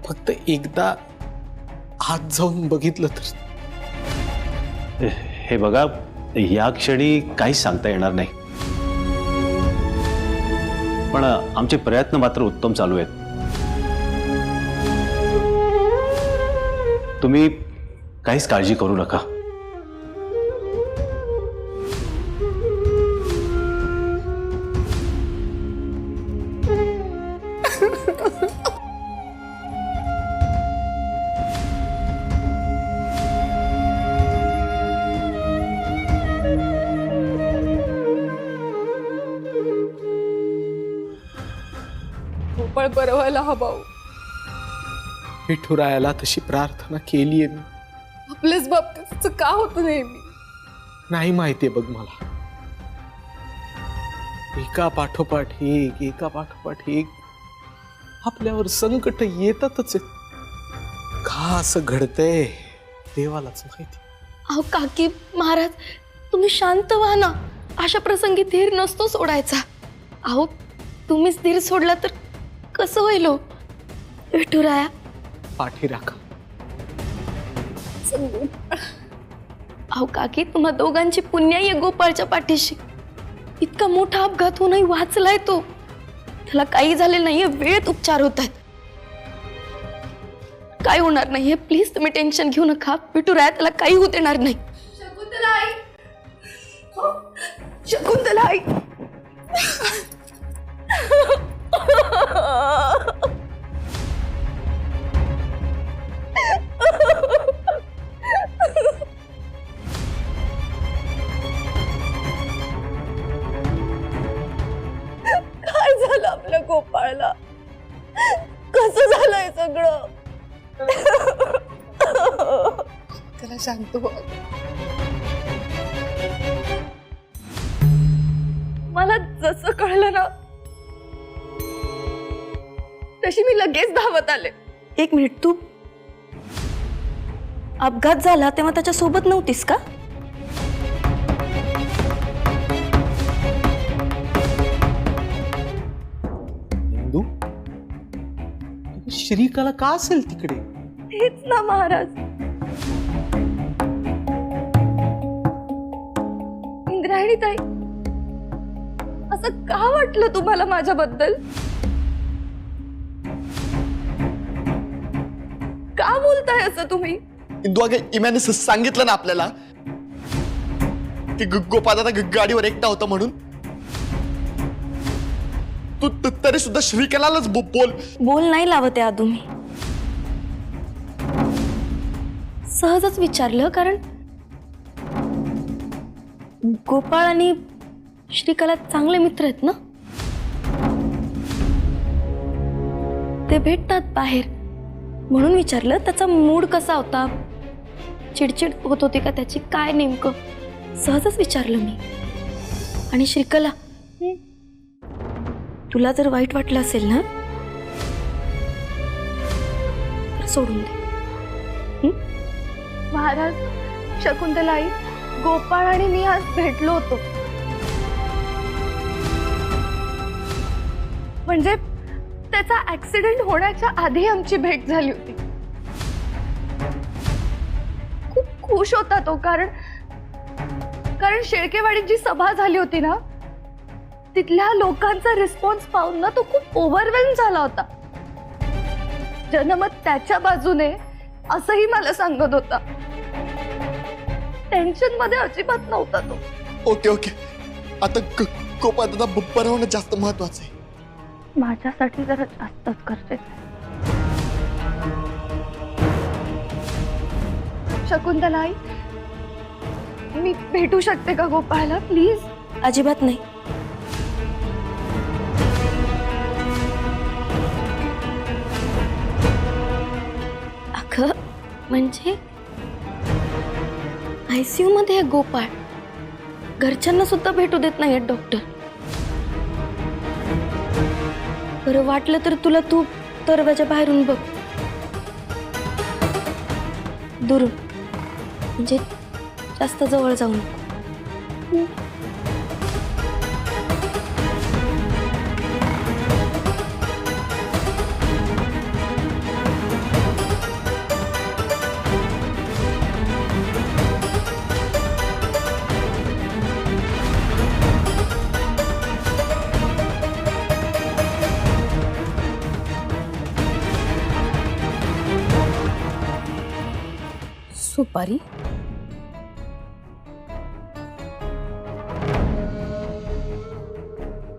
फक्त एकदा आत जाऊन बघितलं तर. हे बघा, या क्षणी काहीच सांगता येणार नाही, पण आमचे प्रयत्न मात्र उत्तम चालू आहेत. तुम्ही काहीच काळजी करू नका. गोपाळ बरं व्हायला हवा हो. विठुरायाला तशी प्रार्थना केलीये मी. आपल्याच बाबतीत असं का होतं नेहमी? नाही माहितीये बघ मला. एका पाठोपाठ एक, एका पाठोपाठ एक आपल्यावर संकट येतातच आहेत. का असं घडतंय देवालाच माहिती. अहो काकी महाराज, तुम्ही शांत व्हा ना. अशा प्रसंगी धीर नसतो सोडायचा. अहो तुम्हीच धीर सोडला तर कसं होईल हो? विठुराया पाठी राखा. अहो काकी, तुम्हा दोघांची पुण्याई आहे गोपाळच्या पाठीशी. इतका मोठा अपघात होऊनही वाचलाय तो. त्याला काही झाले नाहीये, वेळेत उपचार होत आहेत. काय होणार नाहीये, प्लीज तुम्ही टेन्शन घेऊ नका. विठुराया त्याला काही होत येणार नाही. शकुंतलाई, शकुंतलाई. काय झालं आपल्या गोपाळला? कसं झालंय सगळं? त्याला शांत हो. मला जसं कळलं ना तशी मी लगेच धावत आले. एक मिनिट, तू अपघात झाला तेव्हा त्याच्या सोबत नव्हतीस का? हिंदू श्रीकला का असेल तिकडे? तेच ना महाराज. इंद्रायणी ताई, असं का वाटलं तुम्हाला माझ्याबद्दल? का बोलताय असं तुम्ही? इंदू, अगं इम्याने सांगितलं ना आपल्याला की गोपाळ दादा गाडीवर एकटा होता म्हणून. तू तरी सुद्धा श्रीकलालाच बोल नाही लावत आहे तुम्ही. सहजच विचारलं, कारण गोपाळ आणि श्रीकला चांगले मित्र आहेत ना. ते भेटतात बाहेर म्हणून विचारलं. त्याचा मूड कसा होता, चिडचिड होत होती का त्याची, काय नेमकं, सहजच विचारलं मी. आणि श्रीकला, तुला जर वाईट वाटलं असेल ना तर सोडून दे. महाराज, शकुंतलाई, गोपाळ आणि मी आज भेटलो होतो. म्हणजे त्याचा ऍक्सिडेंट होण्याच्या आधी आमची भेट झाली होती. खूप खुश होता तो, कारण शेळकेवाडीत जी सभा झाली होती ना, तिथल्या लोकांचा रिस्पॉन्स पाहून ना तो खूप ओव्हरवेल्म झाला होता. जनमत त्याच्या बाजूने असंही मला सांगत होता. टेन्शन मध्ये अजिबात नव्हता तो. ओके ओके, आता गोपाळ दादा बरं होणं जास्त महत्वाचं आहे. माझ्यासाठी जरा जास्तच गरजेचं आहे. शकुंतलाई, मी भेटू शकते का गोपाळला प्लीज? अजिबात नाही. अगं म्हणजे ICU मध्ये आहे गोपाळ. घरच्यांना सुद्धा भेटू देत नाहीयेत डॉक्टर. बरं वाटलं तर तुला तू दरवाजा बाहेरून बघ, दुरून, म्हणजे जास्त जवळ जाऊ नको. सुपारी?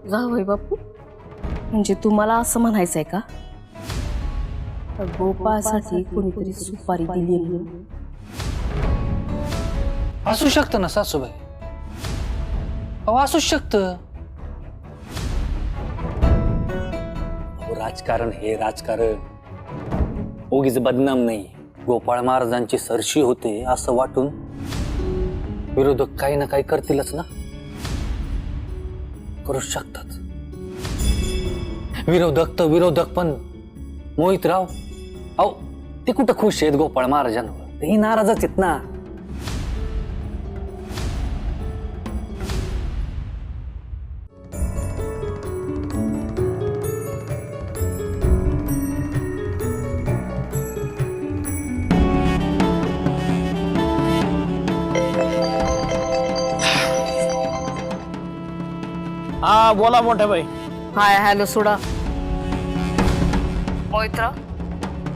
जावई बापू, म्हणजे तुम्हाला असं म्हणायचंय का गोपाळसाठी कोणीतरी सुपारी दिली म्हणून? असू शकतं ना सासूबाई, अहो असूच शकतं. अहो, राजकारण हे राजकारण उगीच बदनाम नाही. गोपाळ महाराजांची सरशी होते असं वाटून विरोधक काही ना काही करतीलच ना, करू शकतात. विरोधक तर विरोधक, पण मोहितराव अहो ते कुठं खुश आहेत गोपाळ महाराजांवर? तेही नाराजच आहेत ना. हा बोला मोठ्या बाई. हाय हॅलो सोडा. मोहितराव,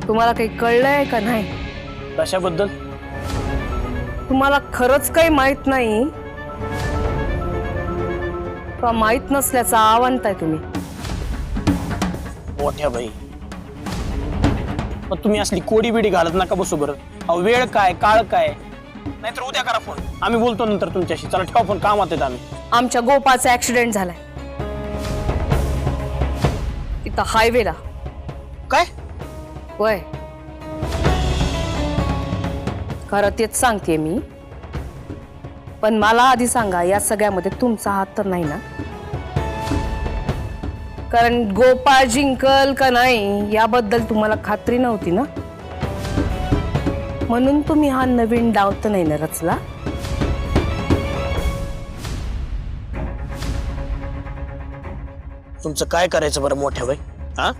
तुम्हाला काही कळलंय का नाही? कशाबद्दल? तुम्हाला खरंच काही माहित नाही का माहित नसल्याचा आवांताय तुम्ही? मोठ्या बाई, मग तुम्ही असली कोडी बिडी घालत नका बसू बरं. अहो वेळ काय काळ काय, नाहीतर उद्या करा फोन, आम्ही बोलतो नंतर तुमच्याशी. चला ठेवा फोन, कामात आहेत आम्ही. आमच्या गोपाचा ऍक्सिडेंट झालाय इथं हायवेला. काय? वय खरं तेच सांगते मी, पण मला आधी सांगा या सगळ्यामध्ये तुमचा हात तर नाही ना? कारण गोपाळ जिंकल का नाही याबद्दल तुम्हाला खात्री नव्हती ना, म्हणून तुम्ही हा नवीन डाव तर नाही ना रचला? तुमचं काय करायचं बरं मोठ्या बाई? हा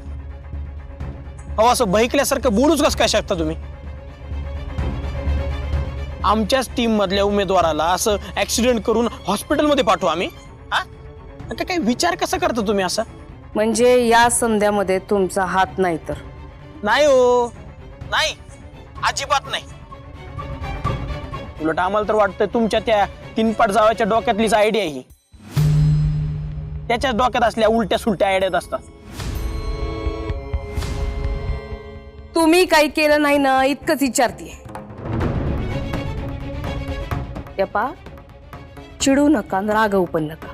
अहो असं बहिकल्यासारखं बोलूच कसं काय शकता तुम्ही? आमच्याच टीम मधल्या उमेदवाराला असं ऍक्सिडेंट करून हॉस्पिटलमध्ये पाठवू आम्ही? हा काय विचार कसा करता तुम्ही असा? म्हणजे या संध्यामध्ये तुमचा हात नाही तर? नाही हो, नाही, अजिबात नाही. उलट आम्हाला तर वाटतंय तुमच्या त्या तीनपाट जावाच्या डोक्यातलीच आयडिया ही. त्याच्याच डोक्यात असल्या उलट्या सुलट्या आयडियात असतात. तुम्ही काही केलं नाही ना इतकंच विचारतीये. यपा, चिडू नका आणि रागवू पण नका.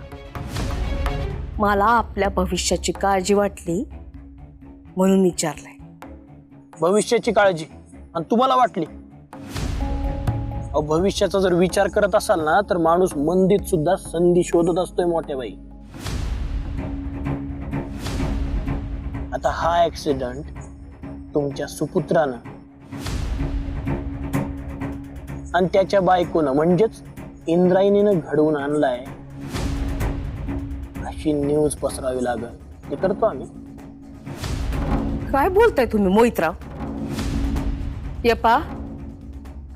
मला आपल्या भविष्याची काळजी वाटली म्हणून विचारलंय. भविष्याची काळजी आणि तुम्हाला वाटली? अहो भविष्याचा जर विचार करत असाल ना तर माणूस मंदीत सुद्धा संधी शोधत असतोय मोठ्या बाई. आता हा ऍक्सिडेंट तुमच्या सुपुत्रानं आणि त्याच्या बायकोनं म्हणजेच इंद्रायणीनं घडवून आणलाय अशी न्यूज पसरावी लागल. ते करतो आम्ही. काय बोलताय तुम्ही मोहितराव? यपा,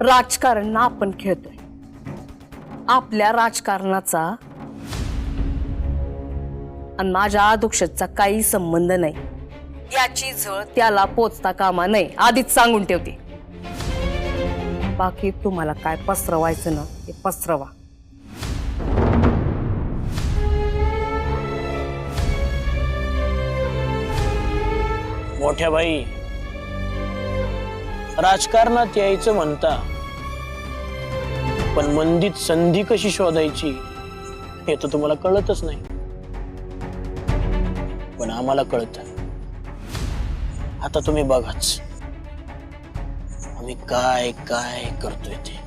राजकारण ना आपण खेळतोय. आपल्या राजकारणाचा आणि माझ्या आदोक्षाचा काही संबंध नाही. याची झळ त्याला पोचता कामा नये, आधीच सांगून ठेवते. बाकी तुम्हाला काय पसरवायचं ना ते पसरवा. मोठ्या बाई, राजकारणात यायचं म्हणता, पण मंदीत संधी कशी शोधायची हे तर तुम्हाला कळतच नाही. पण आम्हाला कळतं. आता तुम्ही बघाच आम्ही काय काय करतोय ते.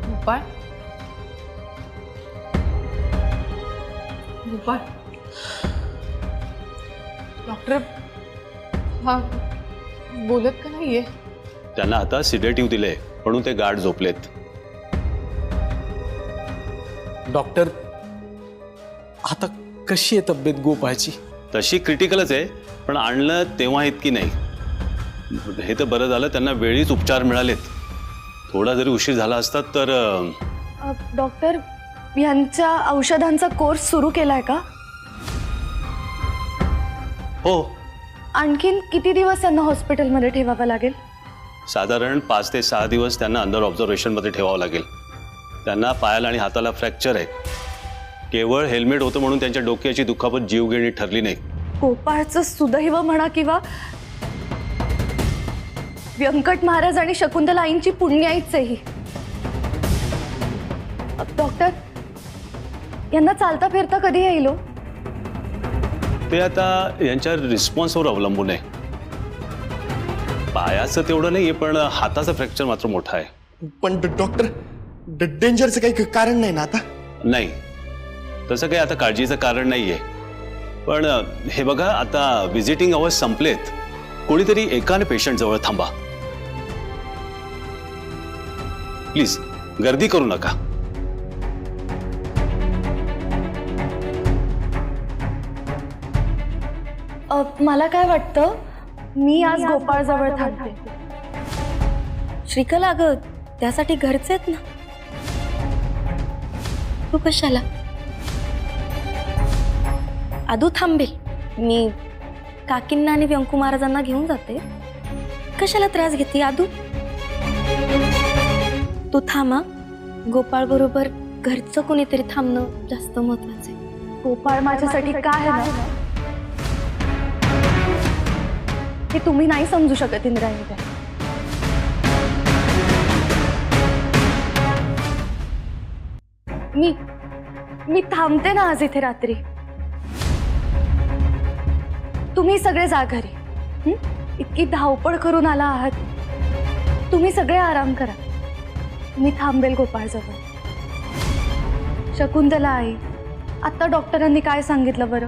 गोपाळ, गोपाळ, डॉक्टर हा बोलत का नाहीये? त्यांना आता सिडेटिव्ह दिले म्हणून ते गाढ झोपलेत. डॉक्टर, आता कशी आहे तब्येत गोपाळची? तशी क्रिटिकलच आहे, पण आणलं तेव्हा इतकी नाही. हे तर बरं झालं त्यांना वेळीच उपचार मिळालेत. थोडा जरी उशीर झाला असता तर डॉक्टर, यांच्या औषधांचा कोर्स सुरू केलाय का? हो, आणखीन किती दिवस त्यांना हॉस्पिटलमध्ये ठेवावं लागेल? साधारण 5 ते 6 दिवस त्यांना अंडर ऑब्झर्वेशनमध्ये ठेवावं लागेल. त्यांना पायाला आणि हाताला फ्रॅक्चर आहे. केवळ हेल्मेट होतं म्हणून त्यांच्या डोक्याची दुखापत जीवघेणी ठरली नाही. गोपाळचं सुदैव म्हणा किंवा व्यंकट महाराज आणि शकुंतला आईंची पुण्याईच आहे ही. डॉक्टर, यांना चालता फिरता कधी येईल? ते आता यांच्या रिस्पॉन्सवर अवलंबून आहे. पायाचं तेवढं नाहीये, पण हाताचा फ्रॅक्चर मात्र मोठा आहे. पण डॉक्टर, डेंजरचं काही कारण नाही ना आता? नाही, तसं काही आता काळजीचं कारण नाहीये. पण हे बघा, आता व्हिजिटिंग अवर्स संपलेत. कोणीतरी एकाने पेशंट जवळ थांबा प्लीज. गर्दी करू नका. मला काय वाटतं, मी आज गोपाळ जवळ थांबते. श्रीकला, अगं त्यासाठी घरचे आहेत ना, तू कशाला? आदू थांबेल, मी काकींना आणि व्यंकू महाराजांना घेऊन जाते. कशाला त्रास घेते आदू? तू थांबा. गोपाळ बरोबर घरचं कोणीतरी थांबणं जास्त महत्वाचं आहे. गोपाळ माझ्यासाठी काय आहे ना, हे तुम्ही नाही समजू शकत इंद्रायणी. मी थांबते ना आज इथे रात्री. तुम्ही सगळे जा घरी. इतकी धावपळ करून आला आहात, तुम्ही सगळे आराम करा. मी थांबेल गोपाळजवळ. शकुंतला आई, आता डॉक्टरांनी काय सांगितलं बरं?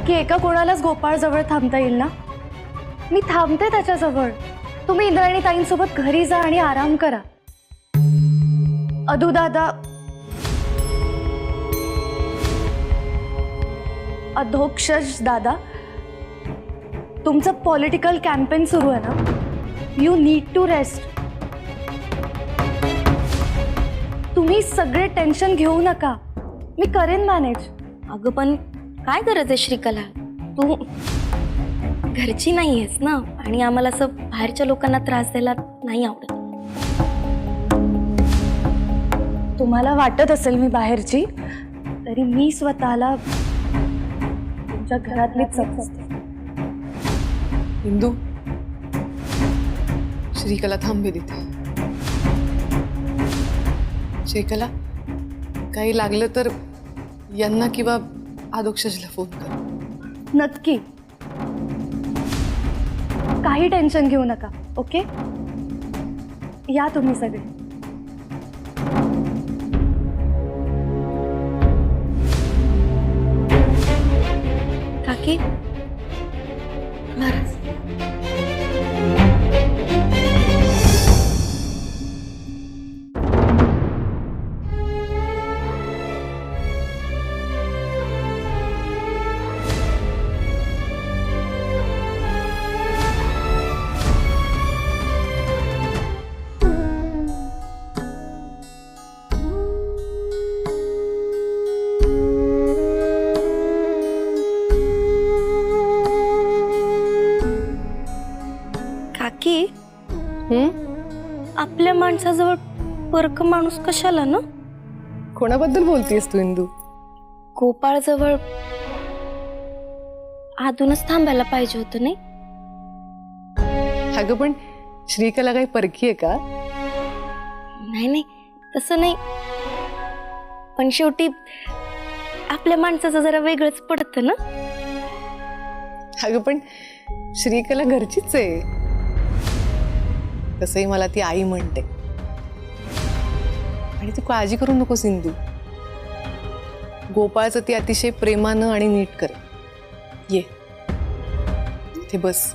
की एका कोणालाच गोपाळ जवळ थांबता येईल ना? मी थांबते त्याच्याजवळ. तुम्ही इंद्रायणी ताईंसोबत घरी जा आणि आराम करा. अदू दादा, अधोक्षज दादा, तुमचं पॉलिटिकल कॅम्पेन सुरू आहे ना. You need to rest. तुम्ही सगळे टेन्शन घेऊ नका, मी करेन मॅनेज. अगं पण काय गरज आहे श्रीकला? तू घरची नाही आहेस ना, आणि आम्हाला असं बाहेरच्या लोकांना त्रास द्यायला नाही आवडत. तुम्हाला वाटत असेल मी बाहेरची, तरी मी स्वतःला तुमच्या घरातलीच समजते. इंदू, श्रीकला थांबेल इथे. श्रीकला, काही लागलं तर यांना किंवा आदोक्षजला फोन कर. नक्की, काही टेन्शन घेऊ नका. ओके, या तुम्ही सगळे. काकी, महाराज, काकी, आपल्या माणसाजवळ परक माणूस कशाला ना? कोणाबद्दल बोलतेस तू इंदू? गोपाळजवळ आधूनच थांबायला पाहिजे होतं नाही? अगं पण श्रीकला काही परकी आहे का? नाही नाही, तसं नाही, पण शेवटी आपल्या माणसाचं जरा वेगळंच पडतं ना. अगं पण श्रीकला घरचीच आहे. तसंही मला ती आई म्हणते. आणि तू काळजी करू नकोस इंदू. गोपाळचं ती अतिशय प्रेमानं आणि नीट कर. ये ते बस.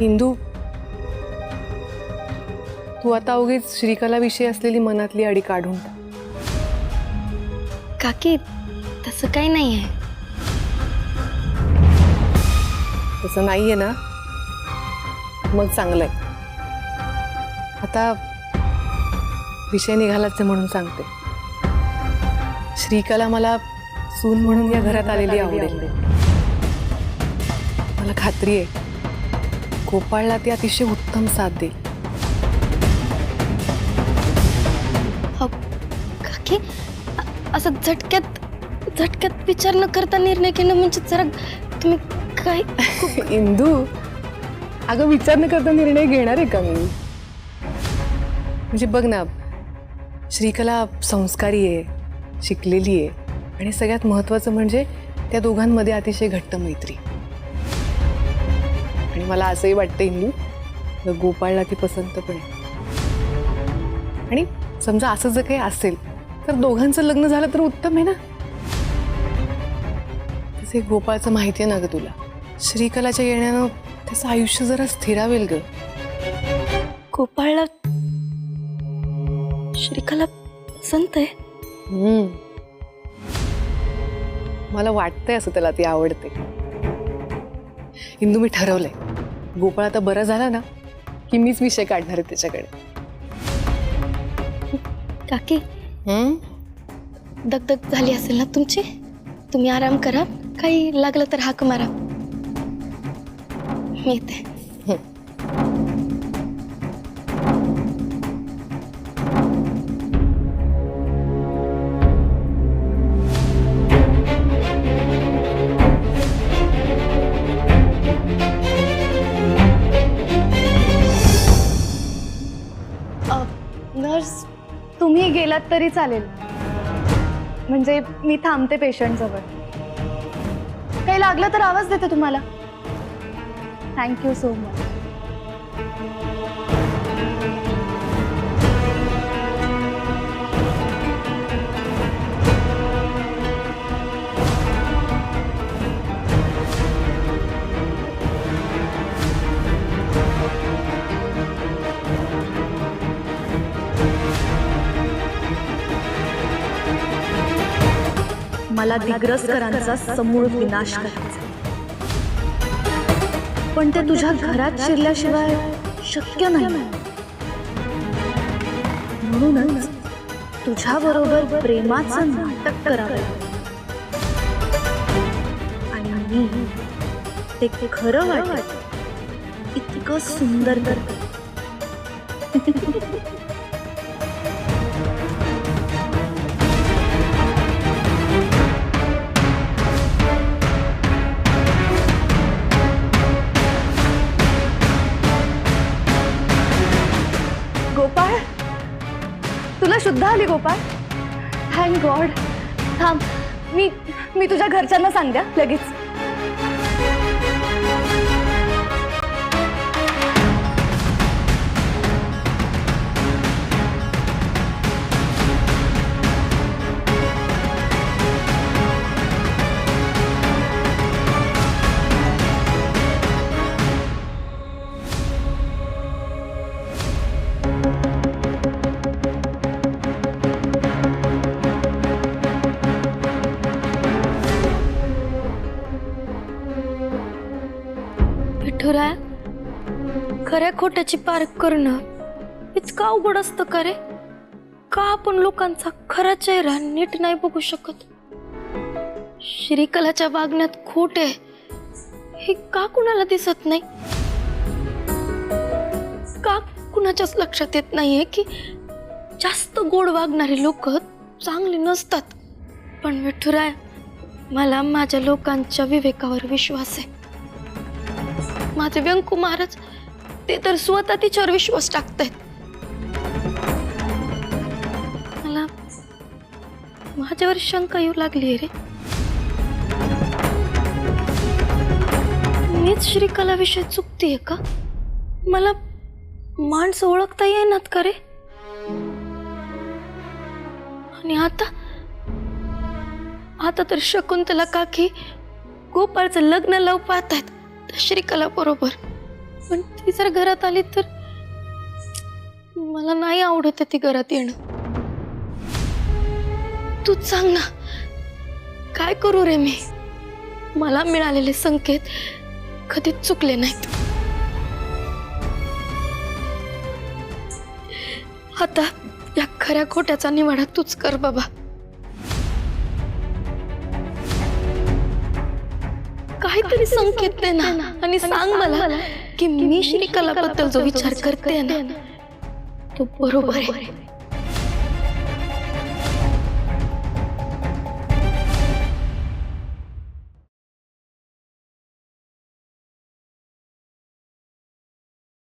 इंदू, तू आता उगीच श्रीकलाविषयी असलेली मनातली अडी काढून टाक. काकी, तसं काही नाही आहे. तसं नाहीये ना, मग चांगलंय. आता विषय निघालाच म्हणून सांगते. श्रीकला मला सून म्हणून या घरात आलेली आवडेल. मला खात्री आहे गोपाळला ती अतिशय उत्तम साथ देईल. काकी असं झटक्यात विचार न करता निर्णय घेणं म्हणजे जरा तुम्ही काय इंदू, अगं विचार न करता निर्णय घेणार आहे का मी? म्हणजे बघ ना, श्रीकला संस्कारी आहे, शिकलेली आहे आणि सगळ्यात महत्त्वाचं म्हणजे त्या दोघांमध्ये अतिशय घट्ट मैत्री. आणि मला असंही वाटतं इंदू, गोपाळला ती पसंत पण आहे. आणि समजा असं जर काही असेल तर दोघांचं लग्न झालं तर उत्तम आहे ना. तसे गोपाळचं माहिती आहे ना ग तुला, श्रीकलाच्या येण्यानं त्याचं आयुष्य जरा स्थिरावेल ग. गोपाळला श्रीकला पसंत आहे? मला वाटतंय असं त्याला ती आवडते. इंदू, मी ठरवलंय, गोपाळ आता बरा झाला ना की मीच विषय काढणार आहे त्याच्याकडे. काकी दगदग झाली असेल ना तुमची, तुम्ही आराम करा, काही लागलं तर हाक मारा, मी येते. नर्स, तुम्ही गेलात तरी चालेल, म्हणजे मी थांबते पेशंट जवळ. काही लागलं तर आवाज देते तुम्हाला. Thank you so much. मला दिग्रसकरांचा समूळ विनाश करायचा, पण ते तुझ्या घरात शिरल्याशिवाय शक्य नाही. म्हणूनच तुझ्या बरोबर प्रेमाचं नाटक करावं आणि मी ते खरं वाटत इतकं सुंदर करते. गोपाळ, तुला शुद्ध आली गोपाळ. Thank God. थांब, मी तुझ्या घरच्यांना सांगते लगेच. विठुराया, खऱ्या खोट्याची पारख करणं इतकं अवघड असतं का रे? का आपण लोकांचा खरा चेहरा नीट नाही बघू शकत? श्रीकलाच्या वागण्यात खोट आहे हे का कुणाला दिसत नाही? का कुणाच्याच लक्षात येत नाहीये की जास्त गोड वागणारे लोक चांगले नसतात? पण विठुराया, मला माझ्या लोकांच्या विवेकावर विश्वास आहे. माझे व्यंकू महाराज ते तर स्वतः तिच्यावर विश्वास टाकतायत. मला माझ्यावर शंका येऊ लागली रे. मीच श्रीकला विषयी चुकतीये का? मला माणसं ओळखता येईनात का रे? आणि आता तर शकुंतला काकी गोपाळचं लग्न लावू पाहतायत श्रीकला बरोबर. पण ती जर घरात आली तर मला नाही आवडत ती घरात येणं. तूच सांग ना, काय करू रे मी? मला मिळालेले संकेत कधीच चुकले नाहीत. आता या खऱ्या खोट्याचा निवाडा तूच कर बाबा. काहीतरी संकेत दे ना आणि सांग मला की मी श्रीकलाबद्दल जो विचार करते ना तो बरोबर आहे.